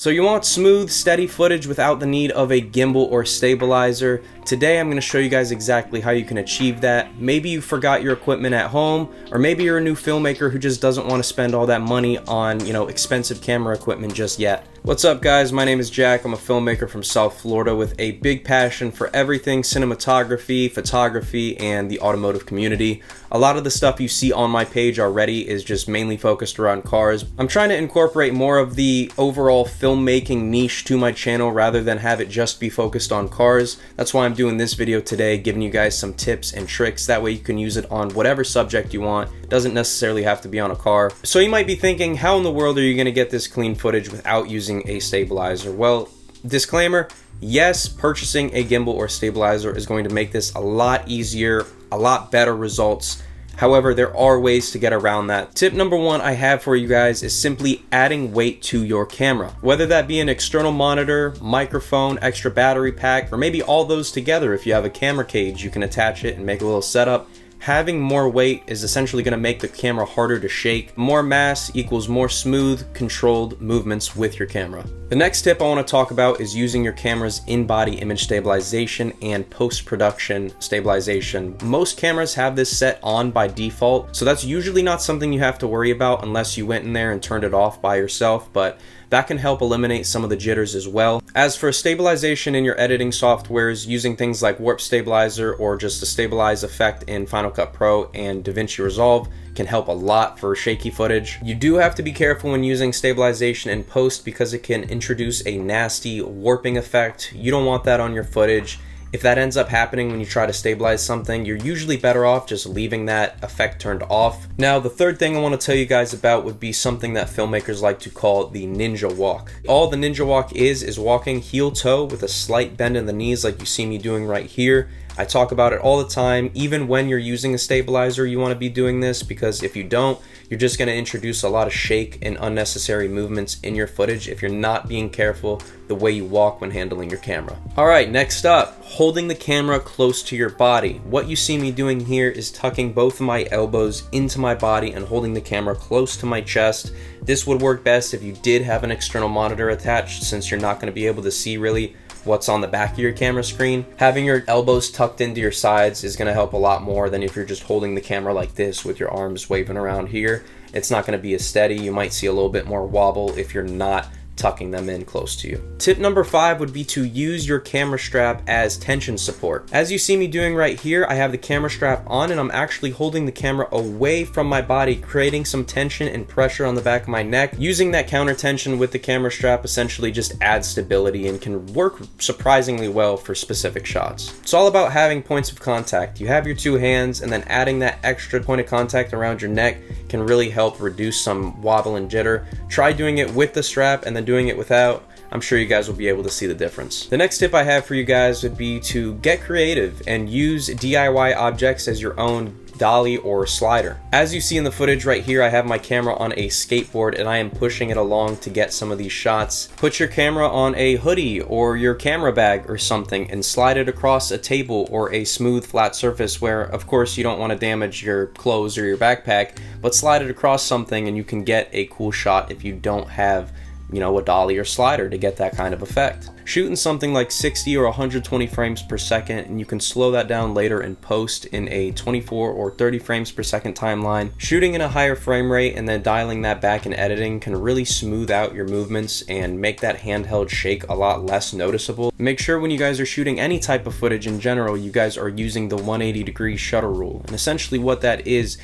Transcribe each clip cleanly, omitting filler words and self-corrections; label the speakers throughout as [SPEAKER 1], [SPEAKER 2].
[SPEAKER 1] So you want smooth, steady footage without the need of a gimbal or stabilizer. Today I'm going to show you guys exactly how you can achieve that. Maybe you forgot your equipment at home, or maybe you're a new filmmaker who just doesn't want to spend all that money on, expensive camera equipment just yet. What's up guys, my name is Jack. I'm a filmmaker from South Florida with a big passion for everything cinematography, photography, and the automotive community. A lot of the stuff you see on my page already is just mainly focused around cars. I'm trying to incorporate more of the overall filmmaking niche to my channel rather than have it just be focused on cars. That's why I'm doing this video today, giving you guys some tips and tricks. That way you can use it on whatever subject you want. It doesn't necessarily have to be on a car. So you might be thinking, how in the world are you going to get this clean footage without using a stabilizer? Well, disclaimer, yes, purchasing a gimbal or stabilizer is going to make this a lot easier, a lot better results. However, there are ways to get around that. Tip number one I have for you guys is simply adding weight to your camera. Whether that be an external monitor, microphone, extra battery pack, or maybe all those together. If you have a camera cage, you can attach it and make a little setup. Having more weight is essentially going to make the camera harder to shake. More mass equals more smooth, controlled movements with your camera. The next tip I want to talk about is using your camera's in-body image stabilization and post-production stabilization. Most cameras have this set on by default, so that's usually not something you have to worry about unless you went in there and turned it off by yourself, but that can help eliminate some of the jitters as well. As for stabilization in your editing softwares, using things like Warp Stabilizer or just the stabilize effect in Final Cut Pro and DaVinci Resolve can help a lot for shaky footage. You do have to be careful when using stabilization in post because it can introduce a nasty warping effect. You don't want that on your footage. If that ends up happening when you try to stabilize something, you're usually better off just leaving that effect turned off. Now, the third thing I want to tell you guys about would be something that filmmakers like to call the ninja walk. All the ninja walk is walking heel toe with a slight bend in the knees like you see me doing right here. I talk about it all the time. Even when you're using a stabilizer, you want to be doing this because if you don't, you're just going to introduce a lot of shake and unnecessary movements in your footage if you're not being careful the way you walk when handling your camera. All right, next up, holding the camera close to your body. What you see me doing here is tucking both of my elbows into my body and holding the camera close to my chest. This would work best if you did have an external monitor attached, since you're not going to be able to see really what's on the back of your camera screen. Having your elbows tucked into your sides is going to help a lot more than if you're just holding the camera like this with your arms waving around here. It's not going to be as steady. You might see a little bit more wobble if you're not tucking them in close to you. Tip number 5 would be to use your camera strap as tension support. As you see me doing right here, I have the camera strap on and I'm actually holding the camera away from my body, creating some tension and pressure on the back of my neck. Using that counter tension with the camera strap essentially just adds stability and can work surprisingly well for specific shots. It's all about having points of contact. You have your two hands, and then adding that extra point of contact around your neck can really help reduce some wobble and jitter. Try doing it with the strap and then doing it without. I'm sure you guys will be able to see the difference. The next tip I have for you guys would be to get creative and use DIY objects as your own dolly or slider. As you see in the footage right here, I have my camera on a skateboard and I am pushing it along to get some of these shots. Put your camera on a hoodie or your camera bag or something and slide it across a table or a smooth flat surface where, of course, you don't want to damage your clothes or your backpack, but slide it across something and you can get a cool shot if you don't have a dolly or slider to get that kind of effect. Shooting something like 60 or 120 frames per second, and you can slow that down later in post in a 24 or 30 frames per second timeline. Shooting in a higher frame rate and then dialing that back in editing can really smooth out your movements and make that handheld shake a lot less noticeable. Make sure when you guys are shooting any type of footage in general, you guys are using the 180-degree shutter rule. And essentially what that is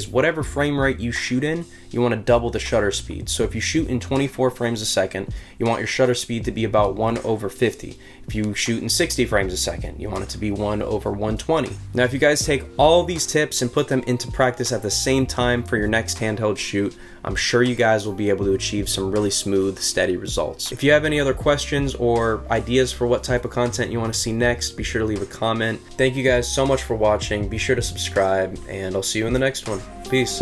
[SPEAKER 1] whatever frame rate you shoot in, you want to double the shutter speed. So if you shoot in 24 frames a second, you want your shutter speed to be about 1/50. If you shoot in 60 frames a second, you want it to be 1/120. Now, if you guys take all these tips and put them into practice at the same time for your next handheld shoot, I'm sure you guys will be able to achieve some really smooth, steady results. If you have any other questions or ideas for what type of content you want to see next, be sure to leave a comment. Thank you guys so much for watching. Be sure to subscribe, and I'll see you in the next one. Peace.